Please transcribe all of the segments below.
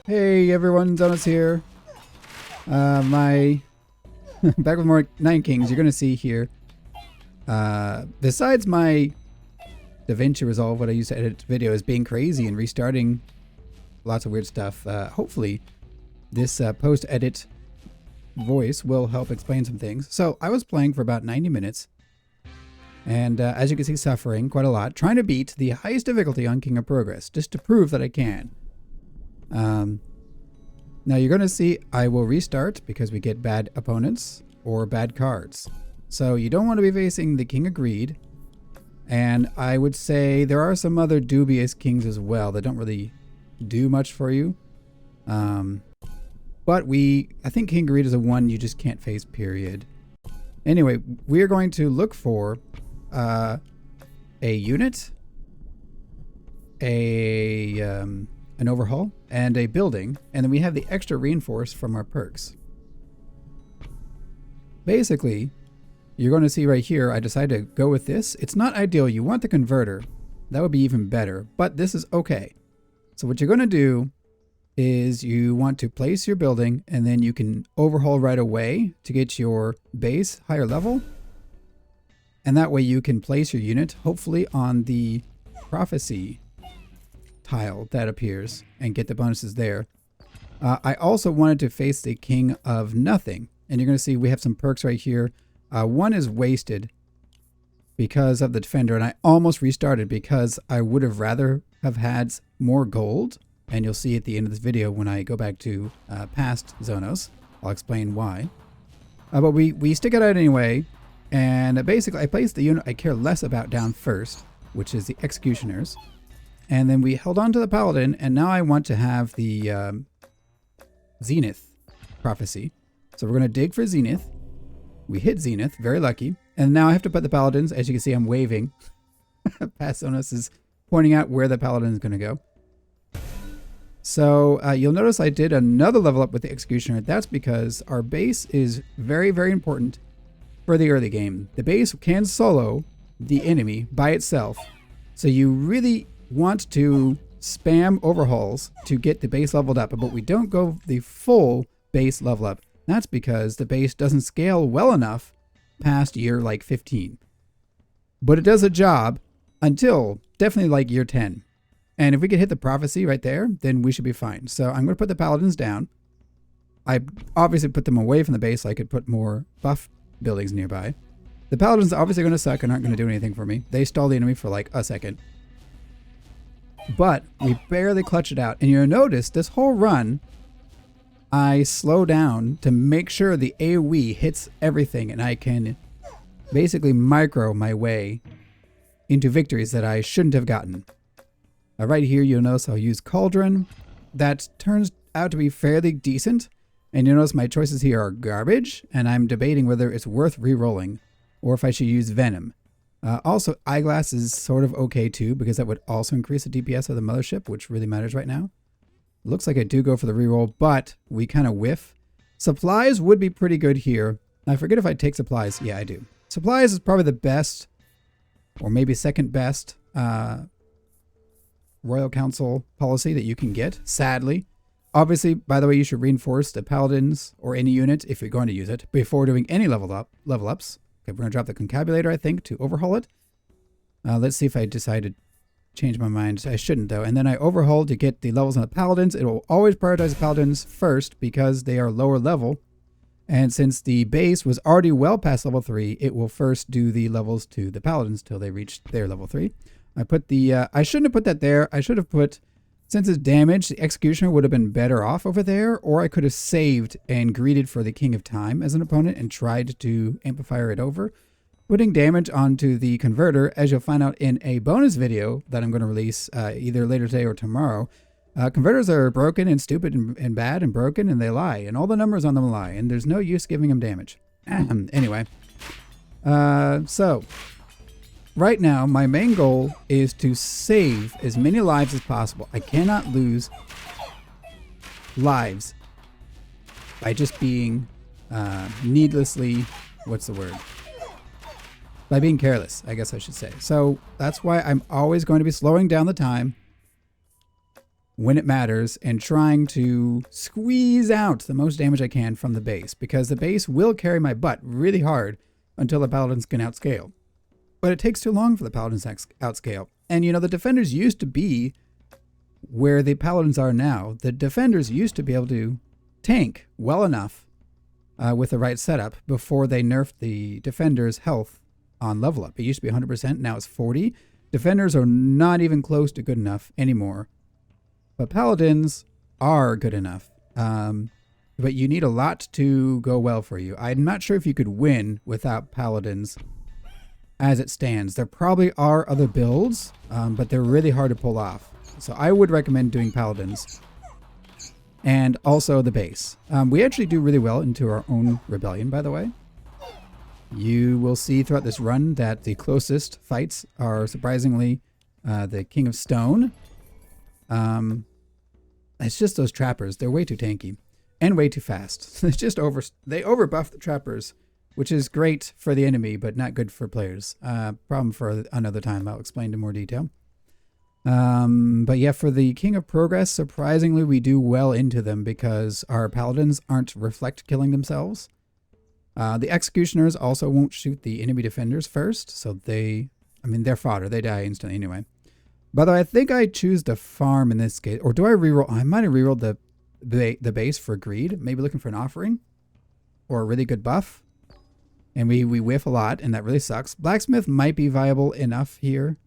Hey everyone, Zhonos here. My back with more Nine Kings. You're gonna see here. Besides my DaVinci Resolve, what I use to edit videos, being crazy and restarting lots of weird stuff. Hopefully, this post-edit voice will help explain some things. So I was playing for about 90 minutes, and as you can see, suffering quite a lot, trying to beat the highest difficulty on King of Progress, just to prove that I can. Now you're going to see I will restart because we get bad opponents or bad cards. So you don't want to be facing the King of Greed. And I would say there are some other dubious kings as well that don't really do much for you. But I think King of Greed is a one you just can't face, period. Anyway, we are going to look for a unit, an overhaul, and a building, and then we have the extra reinforce from our perks. Basically, you're going to see right here, I decided to go with this. It's not ideal. You want the converter. That would be even better, but this is okay. So what you're going to do is you want to place your building, and then you can overhaul right away to get your base higher level. And that way you can place your unit, hopefully on the prophecy tile that appears, and get the bonuses there. I also wanted to face the King of Nothing, and you're going to see we have some perks right here. One is wasted because of the defender, and I almost restarted because I would have rather have had more gold, and you'll see at the end of this video when I go back to past Zhonos. I'll explain why. But we stick it out anyway, and basically I placed the unit I care less about down first, which is the Executioners. And then we held on to the Paladin, and now I want to have the Zenith prophecy. So we're going to dig for Zenith. We hit Zenith, very lucky. And now I have to put the Paladins. As you can see, I'm waving. Past Zhonos is pointing out where the Paladin is going to go. So you'll notice I did another level up with the Executioner. That's because our base is very, very important for the early game. The base can solo the enemy by itself. So you really want to spam overhauls to get the base leveled up, but we don't go the full base level up. That's because the base doesn't scale well enough past year like 15. But it does a job until definitely like year 10. And if we could hit the prophecy right there, then we should be fine. So I'm going to put the Paladins down. I obviously put them away from the base so I could put more buff buildings nearby. The Paladins are obviously going to suck and aren't going to do anything for me. They stall the enemy for like a second. But we barely clutch it out. And you'll notice this whole run, I slow down to make sure the AoE hits everything, and I can basically micro my way into victories that I shouldn't have gotten. Right here, you'll notice I'll use Cauldron. That turns out to be fairly decent. And you'll notice my choices here are garbage, and I'm debating whether it's worth re-rolling or if I should use Venom. Also, Eyeglass is sort of okay too, because that would also increase the DPS of the mothership, which really matters right now. Looks like I do go for the reroll, but we kind of whiff. Supplies would be pretty good here. I forget if I take supplies. Yeah, I do. Supplies is probably the best, or maybe second best, Royal Council policy that you can get, sadly. Obviously, by the way, you should reinforce the Paladins or any unit, if you're going to use it, before doing any level ups. Okay, we're going to drop the Concabulator, I think, to overhaul it. Let's see if I decide to change my mind. I shouldn't, though. And then I overhaul to get the levels on the Paladins. It will always prioritize the Paladins first because they are lower level. And since the base was already well past level 3, it will first do the levels to the Paladins till they reach their level 3. I put the... I shouldn't have put that there. I should have put... Since it's damaged, the Executioner would have been better off over there, or I could have saved and greeted for the King of Time as an opponent and tried to amplify it over. Putting damage onto the Converter, as you'll find out in a bonus video that I'm going to release either later today or tomorrow. Converters are broken and stupid and bad and broken, and they lie, and all the numbers on them lie, and there's no use giving them damage. Anyway, so... Right now, my main goal is to save as many lives as possible. I cannot lose lives by just being needlessly, what's the word? By being careless, I guess I should say. So that's why I'm always going to be slowing down the time when it matters and trying to squeeze out the most damage I can from the base, because the base will carry my butt really hard until the paladins can outscale. But it takes too long for the paladins to outscale. And the defenders used to be where the paladins are now. The defenders used to be able to tank well enough with the right setup before they nerfed the defenders' health on level up. It used to be 100%, now it's 40. Defenders are not even close to good enough anymore. But paladins are good enough. But you need a lot to go well for you. I'm not sure if you could win without paladins as it stands. There probably are other builds, but they're really hard to pull off. So I would recommend doing paladins. And also the base. We actually do really well into our own rebellion, by the way. You will see throughout this run that the closest fights are surprisingly the King of Stone. It's just those trappers. They're way too tanky and way too fast. It's just they overbuff the trappers, which is great for the enemy, but not good for players. Problem for another time. I'll explain in more detail. But yeah, for the King of Progress, surprisingly, we do well into them because our paladins aren't reflect killing themselves. The executioners also won't shoot the enemy defenders first, so they're fodder. They die instantly anyway. By the way, I think I choose to farm in this case, or do I reroll? I might have rerolled the base for greed, maybe looking for an offering or a really good buff. And we whiff a lot, and that really sucks. Blacksmith might be viable enough here.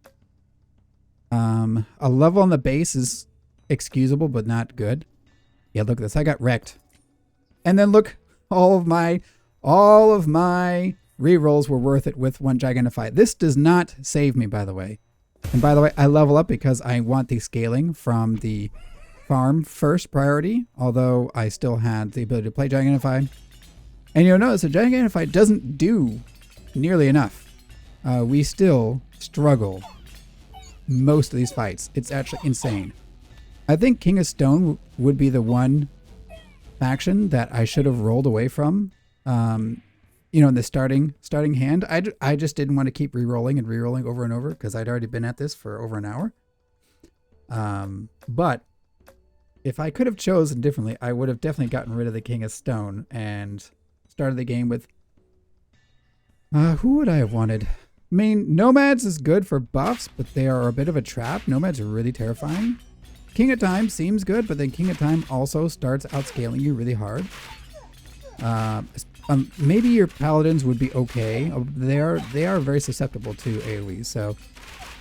A level on the base is excusable, but not good. Yeah, look at this. I got wrecked. And then look, all of my rerolls were worth it with one Gigantify. This does not save me, by the way. And by the way, I level up because I want the scaling from the farm first priority, although I still had the ability to play Gigantify. And you'll notice that Gigantify doesn't do nearly enough. We still struggle most of these fights. It's actually insane. I think King of Stone would be the one faction that I should have rolled away from. In the starting hand. I just didn't want to keep re-rolling over and over because I'd already been at this for over an hour. But if I could have chosen differently, I would have definitely gotten rid of the King of Stone and started the game with... who would I have wanted? I mean, Nomads is good for buffs, but they are a bit of a trap. Nomads are really terrifying. King of Time seems good, but then King of Time also starts outscaling you really hard. Maybe your paladins would be okay. They are very susceptible to AoE, so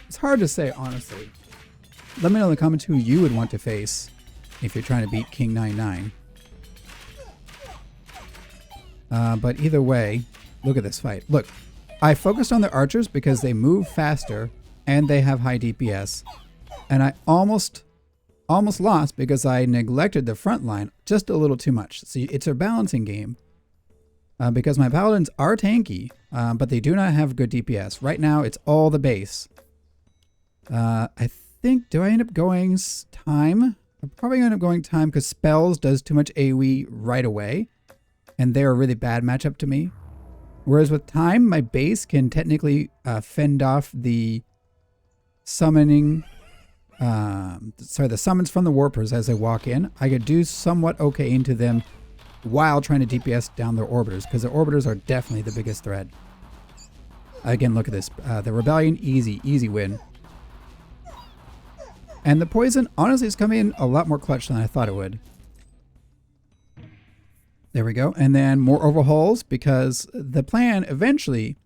it's hard to say, honestly. Let me know in the comments who you would want to face if you're trying to beat King 99. But either way, look at this fight. Look, I focused on the archers because they move faster and they have high DPS, and I almost lost because I neglected the front line just a little too much. See, it's a balancing game. Because my paladins are tanky, but they do not have good DPS. Right now, it's all the base. I think, do I end up going time? I'm probably going to end up going time because spells does too much AoE right away. And they're a really bad matchup to me. Whereas with time, my base can technically fend off the summoning... the summons from the warpers as they walk in. I could do somewhat okay into them while trying to DPS down their orbiters, because the orbiters are definitely the biggest threat. Again, look at this. The Rebellion, easy win. And the poison, honestly, is coming in a lot more clutch than I thought it would. There we go. And then more overhauls, because the plan eventually,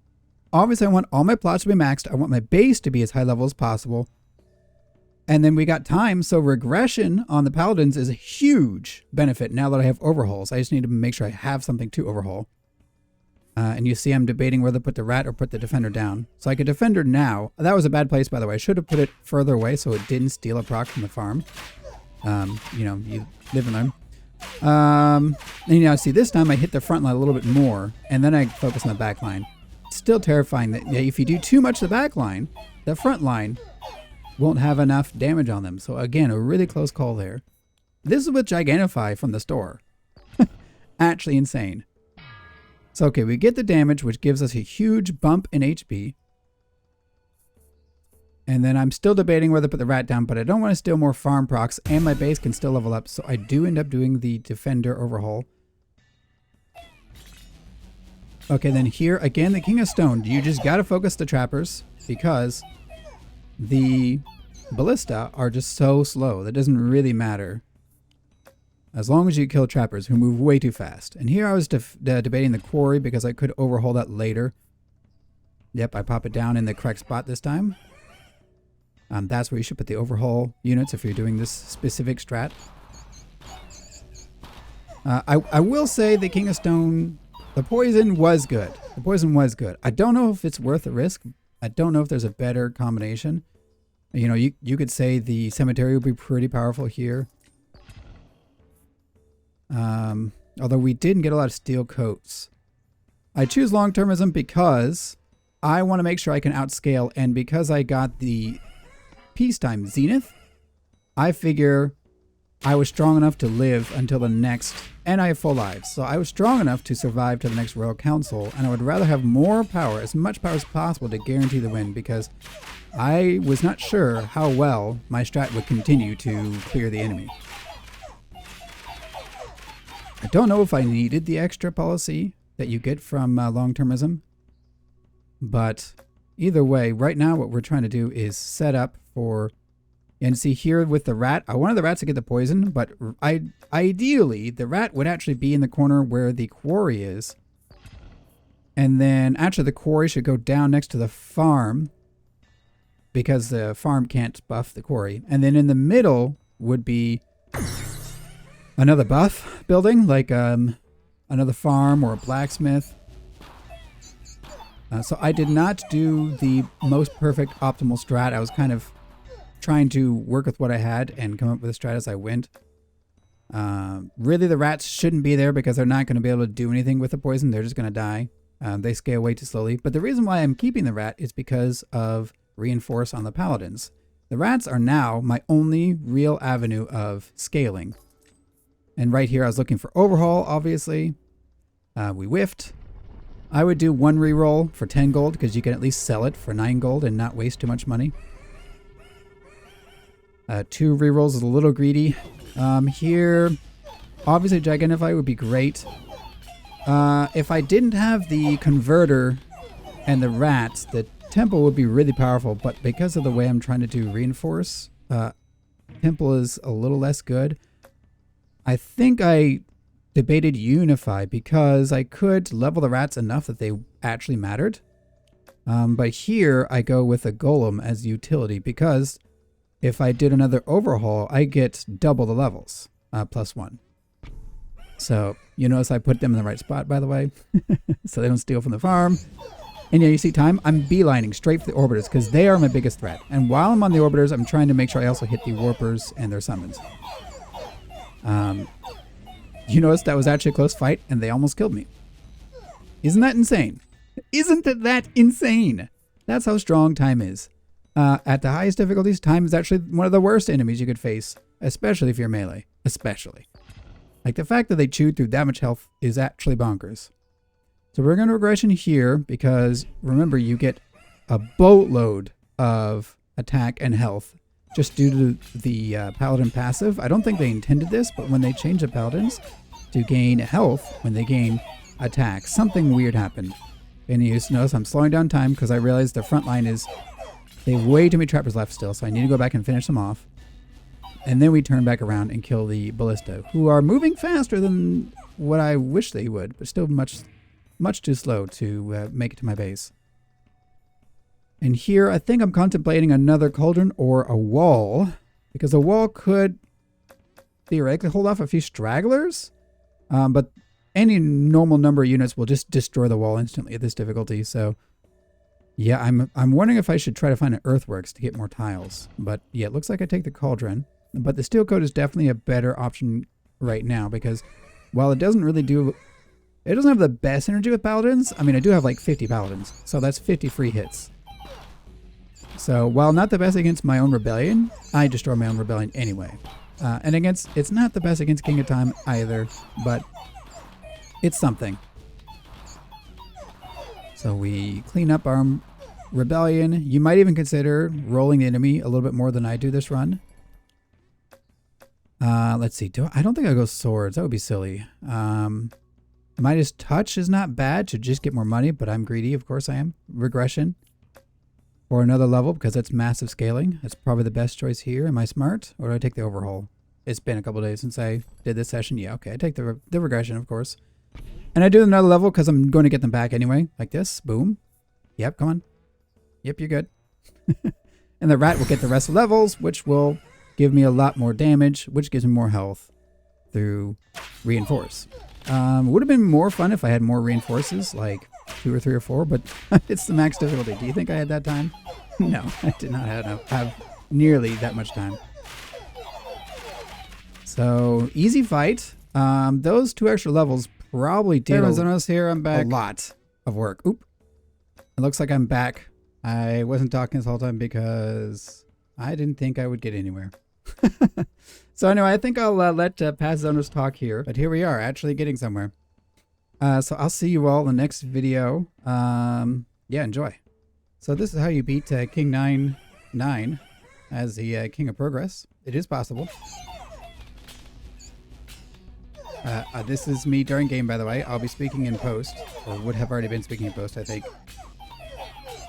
obviously I want all my plots to be maxed. I want my base to be as high level as possible. And then we got time, so regression on the paladins is a huge benefit now that I have overhauls. I just need to make sure I have something to overhaul. And you see I'm debating whether to put the rat or put the defender down. So I could defender now. That was a bad place, by the way. I should have put it further away so it didn't steal a proc from the farm. You live and learn. And see, this time I hit the front line a little bit more, and then I focus on the back line. It's still terrifying that if you do too much to the back line, the front line won't have enough damage on them. So again, a really close call there. This is with Gigantify from the store. Actually insane. So okay, we get the damage, which gives us a huge bump in HP. And then I'm still debating whether to put the rat down, but I don't want to steal more farm procs, and my base can still level up, so I do end up doing the defender overhaul. Okay, then here, again, the King of Stone. You just gotta focus the trappers, because the ballista are just so slow. That doesn't really matter. As long as you kill trappers who move way too fast. And here I was debating the quarry because I could overhaul that later. Yep, I pop it down in the correct spot this time. That's where you should put the overhaul units if you're doing this specific strat. I will say the King of Stone, the poison was good. The poison was good. I don't know if it's worth the risk. I don't know if there's a better combination. You know, you could say the cemetery would be pretty powerful here. Although we didn't get a lot of steel coats. I choose long-termism because I want to make sure I can outscale, and because I got the peacetime zenith, I figure I was strong enough to live until the next, and I have full lives, so I was strong enough to survive to the next Royal Council, and I would rather have more power, as much power as possible, to guarantee the win, because I was not sure how well my strat would continue to clear the enemy. I don't know if I needed the extra policy that you get from long-termism, but either way, right now what we're trying to do is set up for, and see here with the rat, I wanted the rats to get the poison, but ideally the rat would actually be in the corner where the quarry is, and then actually the quarry should go down next to the farm, because the farm can't buff the quarry, and then in the middle would be another buff building, like another farm or a blacksmith. So I did not do the most perfect optimal strat. I was kind of trying to work with what I had and come up with a strat as I went. Really, the rats shouldn't be there because they're not going to be able to do anything with the poison. They're just going to die. They scale way too slowly. But the reason why I'm keeping the rat is because of reinforce on the paladins. The rats are now my only real avenue of scaling. And right here I was looking for overhaul, obviously. We whiffed. I would do one reroll for 10 gold because you can at least sell it for 9 gold and not waste too much money. 2 rerolls is a little greedy. Here, obviously Gigantify would be great. If I didn't have the converter and the rats, the temple would be really powerful, but because of the way I'm trying to do reinforce, temple is a little less good. I think I debated unify because I could level the rats enough that they actually mattered. But here I go with a golem as utility because if I did another overhaul, I get double the levels, +1. So you notice I put them in the right spot, by the way, so they don't steal from the farm. And yeah, you see time, I'm beelining straight for the orbiters because they are my biggest threat. And while I'm on the orbiters, I'm trying to make sure I also hit the warpers and their summons. You notice that was actually a close fight and they almost killed me. Isn't that insane? Isn't that insane? That's how strong time is. At the highest difficulties, time is actually one of the worst enemies you could face, especially if you're melee. Especially. Like the fact that they chewed through that much health is actually bonkers. So we're going to regression here because remember you get a boatload of attack and health just due to the paladin passive. I don't think they intended this, but when they changed the paladins to gain health when they gain attack, something weird happened. And you notice I'm slowing down time because I realized the front line is, they have way too many trappers left still, so I need to go back and finish them off. And then we turn back around and kill the ballista, who are moving faster than what I wish they would, but still much too slow to make it to my base. And here, I think I'm contemplating another cauldron or a wall, because a wall could theoretically hold off a few stragglers, but any normal number of units will just destroy the wall instantly at this difficulty. So, yeah, I'm wondering if I should try to find an earthworks to get more tiles. But yeah, it looks like I take the cauldron. But the steel coat is definitely a better option right now because while it doesn't really do, it doesn't have the best synergy with paladins. I mean, I do have like 50 paladins, so that's 50 free hits. So while not the best against my own rebellion, I destroy my own rebellion anyway. And it's not the best against King of Time either, but it's something. So we clean up our Rebellion. You might even consider rolling the enemy a little bit more than I do this run. Let's see. I don't think I'll go swords. That would be silly. Midas touch is not bad to just get more money, but I'm greedy. Of course I am. Regression. Or another level because that's massive scaling. That's probably the best choice here. Am I smart? Or do I take the overhaul? It's been a couple days since I did this session. Yeah, okay. I take the regression, of course. And I do another level because I'm going to get them back anyway. Like this. Boom. Yep, come on. Yep, you're good. And the rat will get the rest of the levels, which will give me a lot more damage, which gives me more health through reinforce. Would have been more fun if I had more reinforces, like 2 or 3 or 4, but it's the max difficulty. Do you think I had that time? No, I did not have nearly that much time. So, easy fight. Those 2 extra levels probably did Zhonos here, I'm back. A lot of work. Oop. It looks like I'm back. I wasn't talking this whole time because I didn't think I would get anywhere. So anyway, I think I'll let past Zhonos talk here. But here we are, actually getting somewhere. So I'll see you all in the next video. Yeah, enjoy. So this is how you beat King 9 as the King of Progress. It is possible. This is me during game, by the way. I'll be speaking in post, or would have already been speaking in post, I think,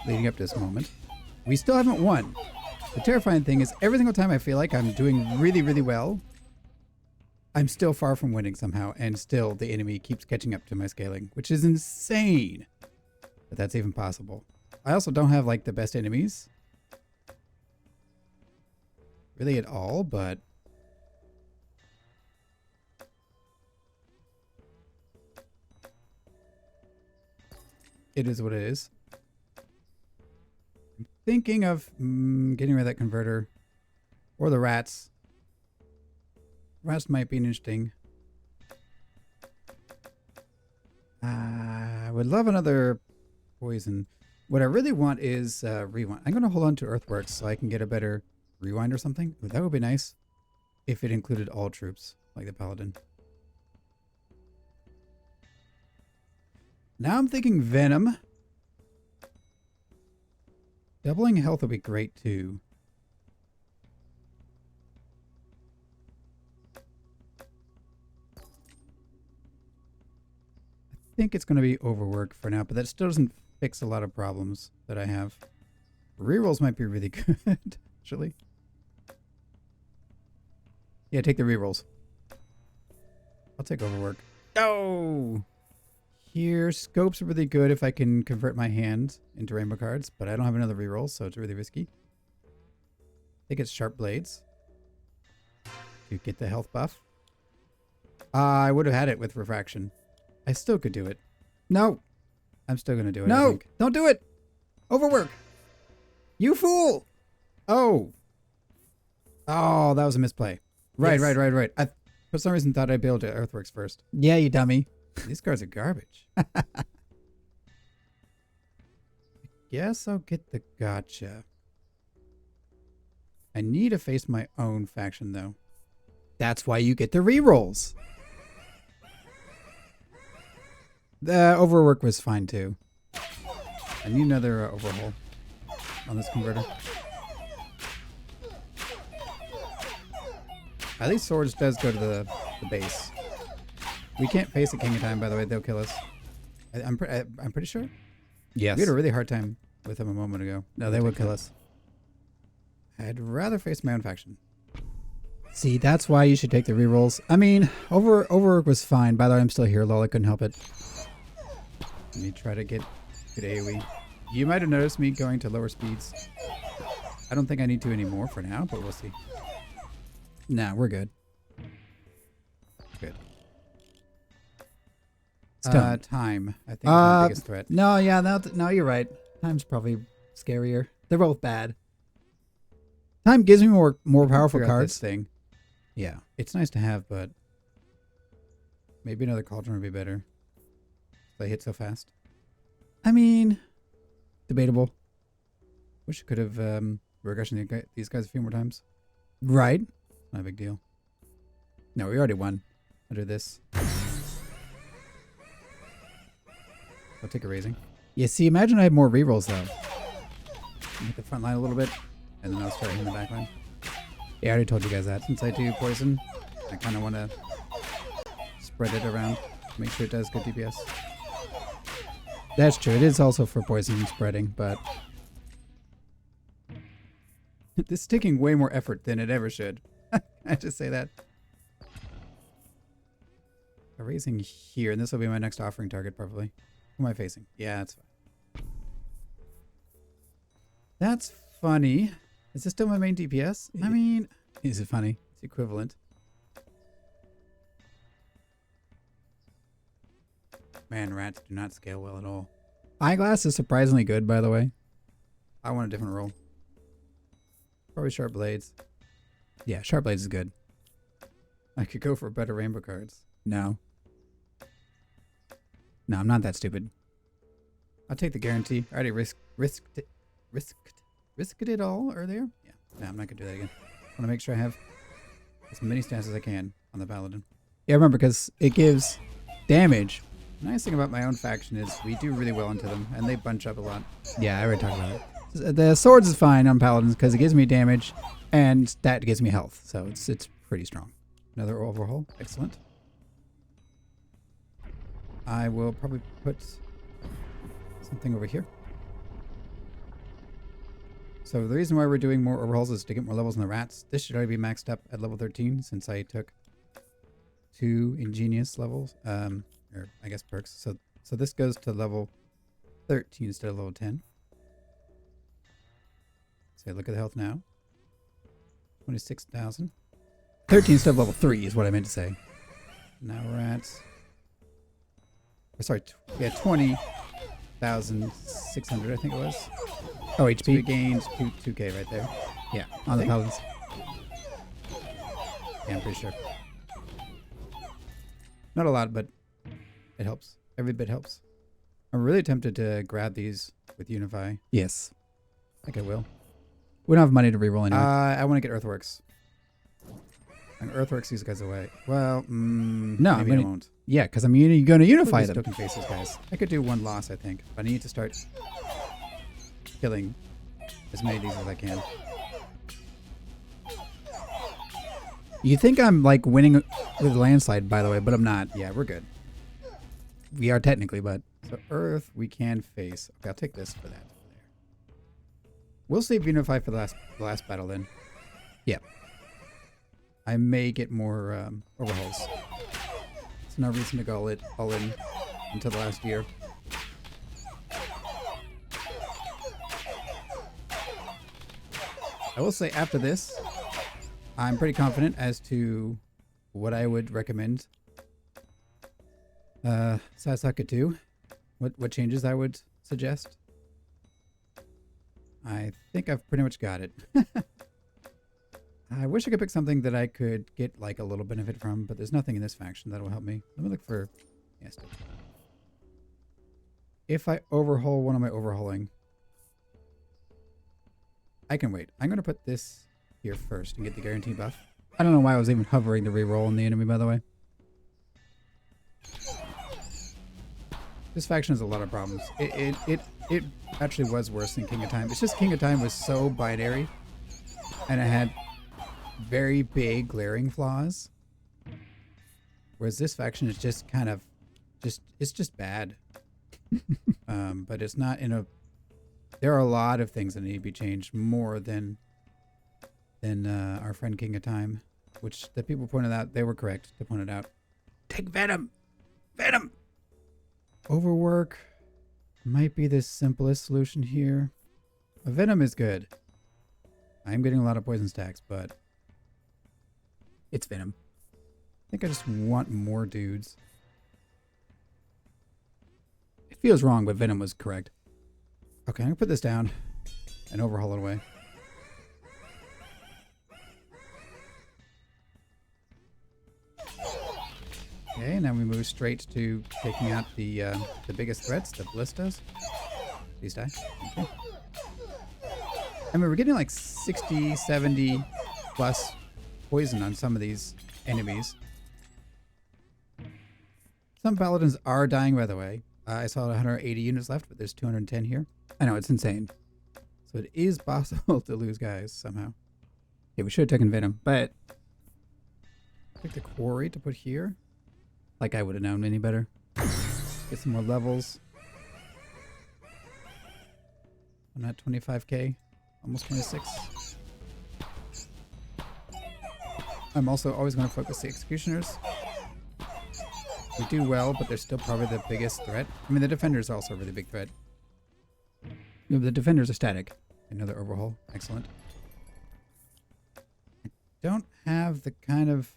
leading up to this moment. We still haven't won. The terrifying thing is every single time I feel like I'm doing really, really well, I'm still far from winning somehow, and still the enemy keeps catching up to my scaling, which is insane. But that's even possible. I also don't have like the best enemies. Really at all, but it is what it is. I'm thinking of getting rid of that converter. Or the rats. Rats might be interesting. I would love another poison. What I really want is rewind. I'm going to hold on to Earthworks so I can get a better rewind or something. Ooh, that would be nice if it included all troops, like the Paladin. Now I'm thinking Venom. Doubling health would be great too. I think it's going to be overwork for now, but that still doesn't fix a lot of problems that I have. Rerolls might be really good, actually. Yeah, take the rerolls. I'll take overwork. Oh! Here, scopes are really good if I can convert my hand into rainbow cards, but I don't have another reroll, so it's really risky. I think it's sharp blades to get the health buff. I would have had it with refraction. I still could do it. No! I'm still going to do it. No! Don't do it! Overwork! You fool! Oh! Oh, that was a misplay. Right, yes. Right. I, for some reason, thought I'd be able to Earthworks first. Yeah, you dummy. These cards are garbage. Guess I'll get the gotcha. I need to face my own faction, though. That's why you get the rerolls. The overwork was fine, too. I need another overhaul on this converter. At least swords does go to the base. We can't face a King of Time, by the way. They'll kill us. I'm pretty sure. Yes. We had a really hard time with them a moment ago. No, they would kill us. I'd rather face my own faction. See, that's why you should take the rerolls. I mean, overwork was fine. By the way, I'm still here, lol. I couldn't help it. Let me try to get good AoE. You might have noticed me going to lower speeds. I don't think I need to anymore for now, but we'll see. Nah, we're good. Good. Time, I think, is my biggest threat. No, yeah, no, you're right. Time's probably scarier. They're both bad. Time gives me more powerful cards. Thing. Yeah, it's nice to have, but maybe another Cauldron would be better. They hit so fast. I mean, debatable. Wish I could have regression these guys a few more times. Right. Not a big deal. No, we already won. I'll do this. I'll take a raising. Yeah, see, imagine I had more rerolls, though. hit the front line a little bit, and then I'll start hitting the back line. Yeah, I already told you guys that. Since I do poison, I kind of want to spread it around, make sure it does good DPS. That's true. It is also for poison and spreading, but this is taking way more effort than it ever should. I just say that. Raising here, and this will be my next offering target, probably. Who am I facing? Yeah, that's fine. That's funny. Is this still my main DPS? I mean, is it funny? It's equivalent. Man, rats do not scale well at all. Eyeglass is surprisingly good, by the way. I want a different roll. Probably sharp blades. Yeah, sharp blades is good. I could go for better rainbow cards. No. No, I'm not that stupid. I'll take the guarantee. I already risked it all earlier. Yeah. No, I'm not gonna do that again. I want to make sure I have as many stats as I can on the paladin. Yeah, remember, because it gives damage. The nice thing about my own faction is we do really well into them, and they bunch up a lot. Yeah, I already talked about it. The swords is fine on paladins because it gives me damage, and that gives me health, so it's pretty strong. Another overhaul, excellent. I will probably put something over here. So the reason why we're doing more overhauls is to get more levels in the rats. This should already be maxed up at level 13 since I took 2 ingenious levels, or I guess perks. So this goes to level 13 instead of level 10. So look at the health now. 26,000. 13 instead of level 3 is what I meant to say. Now we're at... Sorry, yeah, 20,600 I think it was. Oh, HP. So we gained 2k right there. Yeah, on the paladins. Yeah, I'm pretty sure. Not a lot, but it helps. Every bit helps. I'm really tempted to grab these with Unify. Yes. I think I will. We don't have money to reroll anyway. I want to get Earthworks. And Earthworks these guys away. Well, no, maybe I won't. Yeah, because I'm going to unify them. Token faces, guys. I could do one loss, I think. But I need to start killing as many of these as I can. You think I'm like winning with landslide, by the way, but I'm not. Yeah, we're good. We are technically, but so Earth we can face. Okay, I'll take this for that. We'll save Unify for the last battle then. Yeah. I may get more overhauls. There's no reason to go all in until the last year. I will say after this, I'm pretty confident as to what I would recommend Sasaka do. What changes I would suggest. I think I've pretty much got it. I wish I could pick something that I could get like a little benefit from, but there's nothing in this faction that will help me. Let me look for... Yes. If I overhaul one of my overhauling, I can wait. I'm going to put this here first and get the guarantee buff. I don't know why I was even hovering to reroll on the enemy, by the way. This faction has a lot of problems. It actually was worse than King of Time. It's just King of Time was so binary, and it had very big glaring flaws. Whereas this faction is just kind of it's just bad. But it's not in a... There are a lot of things that need to be changed more than our friend King of Time, which the people pointed out. They were correct to point it out. Take Venom! Venom! Overwork might be the simplest solution here. Venom is good. I'm getting a lot of poison stacks, but it's Venom. I think I just want more dudes. It feels wrong, but Venom was correct. Okay, I'm gonna put this down and overhaul it away. Okay, now we move straight to taking out the biggest threats, the ballistas. Please die. Okay. I mean, we're getting like 60, 70 plus poison on some of these enemies. Some paladins are dying, by the way. I saw 180 units left, but there's 210 here. I know, it's insane. So it is possible to lose guys somehow. Yeah, we should have taken Venom, but take the quarry to put here. Like I would have known any better. Get some more levels. I'm at 25k, almost 26. I'm also always going to focus the executioners. We do well, but they're still probably the biggest threat. I mean, the defenders are also a really big threat. No, the defenders are static. Another overhaul. Excellent. I don't have the kind of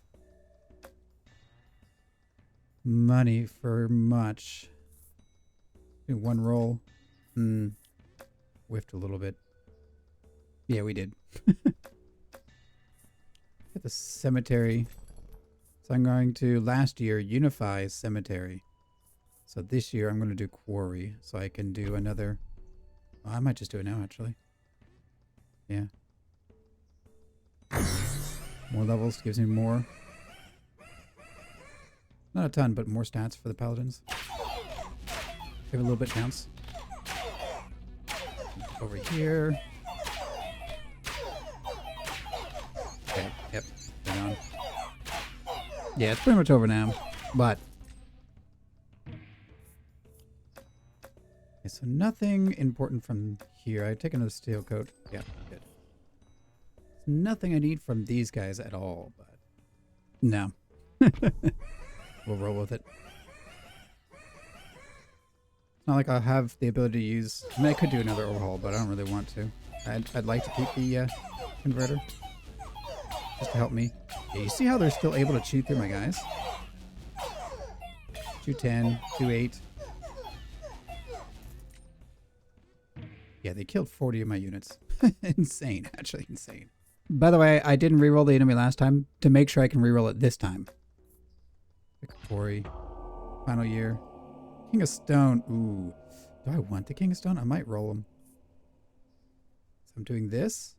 money for much. Do one roll. Whiffed a little bit. Yeah, we did. Get the cemetery. So I'm going to, last year, unify cemetery. So this year I'm going to do quarry. So I can do another... Oh, I might just do it now, actually. Yeah. More levels gives me more. Not a ton, but more stats for the paladins. Give it a little bit counts. Over here. Okay, yep. Been on. Yeah, it's pretty much over now, but... Okay, so nothing important from here. I take another steel coat. Yeah, good. Nothing I need from these guys at all, but... No. We'll roll with it. It's not like I'll have the ability to use... I mean, I could do another overhaul, but I don't really want to. I'd like to keep the converter. Just to help me. Yeah, you see how they're still able to chew through my guys? 210, 28. Yeah, they killed 40 of my units. Insane, actually insane. By the way, I didn't reroll the enemy last time to make sure I can reroll it this time. Quarry. Final year. King of Stone. Ooh. Do I want the King of Stone? I might roll him. So I'm doing this.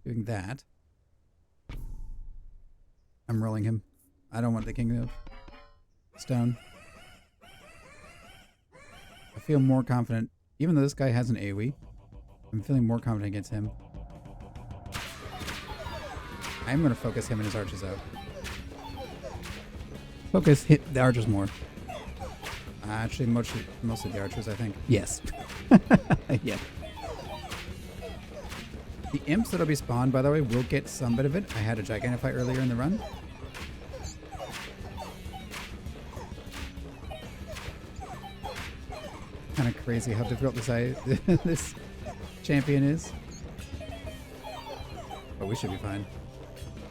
Doing that. I'm rolling him. I don't want the King of Stone. I feel more confident. Even though this guy has an AoE, I'm feeling more confident against him. I'm going to focus him and his archers out. Focus hit the archers more. Actually, mostly the archers, I think. Yes. Yeah. The imps that'll be spawned, by the way, will get some bit of it. I had a Gigantify earlier in the run. Kind of crazy how difficult this champion is. But we should be fine.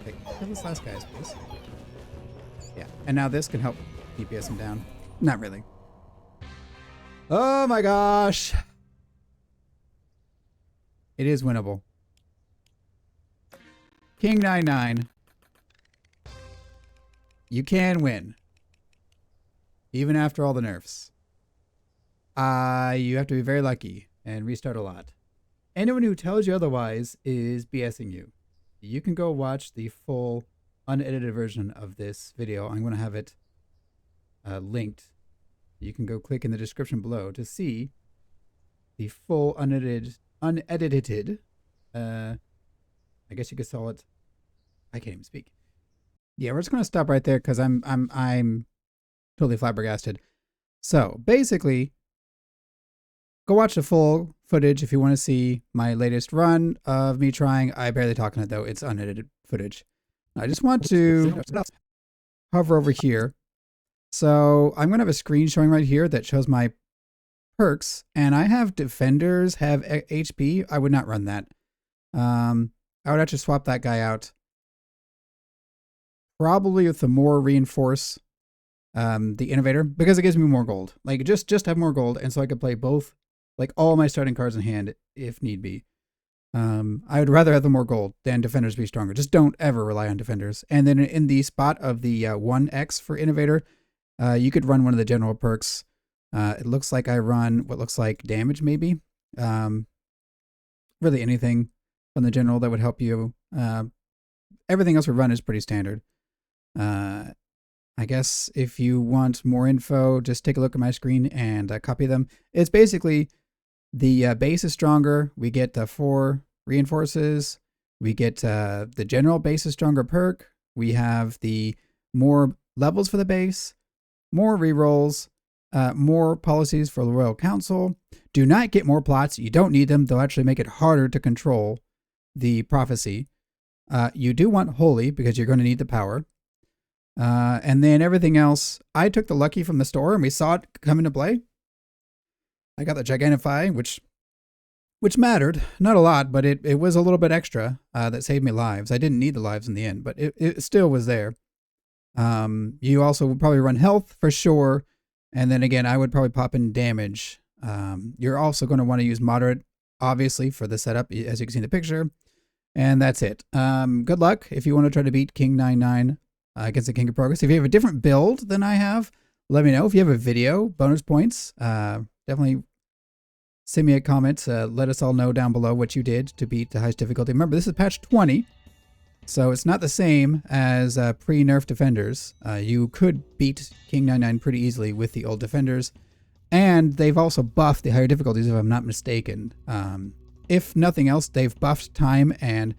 Okay, kill this last guy, I suppose. Yeah, and now this can help DPS him down. Not really. Oh my gosh! It is winnable. King 99. You can win. Even after all the nerfs. You have to be very lucky and restart a lot. Anyone who tells you otherwise is BSing you. You can go watch the full unedited version of this video. I'm going to have it linked. You can go click in the description below to see the full unedited, I guess you could call it. I can't even speak. Yeah, we're just going to stop right there because I'm totally flabbergasted. So basically, go watch the full footage if you want to see my latest run of me trying. I barely talk in it though. It's unedited footage. I just want to hover over here. So I'm going to have a screen showing right here that shows my perks. And I have defenders have HP. I would not run that. I would actually swap that guy out. Probably with the more reinforce the innovator, because it gives me more gold. Like just have more gold, and so I could play both, like all my starting cards in hand if need be. I would rather have the more gold than defenders be stronger. Just don't ever rely on defenders. And then in the spot of the 1x for innovator, you could run one of the general perks. It looks like I run what looks like damage maybe. Really anything from the general that would help you. Everything else we run is pretty standard. I guess if you want more info, just take a look at my screen and copy them. It's basically The base is stronger. We get 4 reinforces. We get the general base is stronger perk. We have the more levels for the base, more rerolls, more policies for the Royal Council. Do not get more plots. You don't need them. They'll actually make it harder to control the prophecy. You do want holy because you're going to need the power. And then everything else, I took the lucky from the store and we saw it come into play. I got the Gigantify, which mattered. Not a lot, but it was a little bit extra that saved me lives. I didn't need the lives in the end, but it still was there. You also would probably run health for sure. And then again, I would probably pop in damage. You're also going to want to use moderate, obviously, for the setup, as you can see in the picture. And that's it. Good luck if you want to try to beat King 99 against the King of Progress. If you have a different build than I have, let me know. If you have a video, bonus points, definitely send me a comment. Let us all know down below what you did to beat the highest difficulty. Remember, this is patch 20, so it's not the same as pre-nerf defenders. You could beat King 99 pretty easily with the old defenders, and they've also buffed the higher difficulties, if I'm not mistaken. If nothing else, they've buffed time and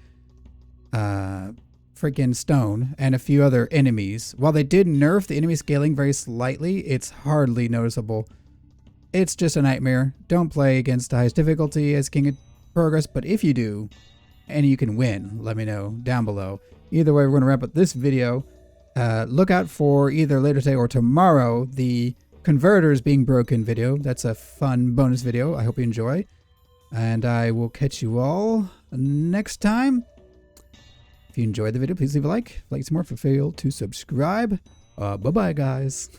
freaking stone and a few other enemies. While they did nerf the enemy scaling very slightly, it's hardly noticeable. It's just a nightmare. Don't play against the highest difficulty as King of Progress, but if you do, and you can win, let me know down below. Either way, we're going to wrap up this video. Look out for either later today or tomorrow the converters being broken video. That's a fun bonus video. I hope you enjoy. And I will catch you all next time. If you enjoyed the video, please leave a like. Like some more, feel free to subscribe. Bye-bye, guys.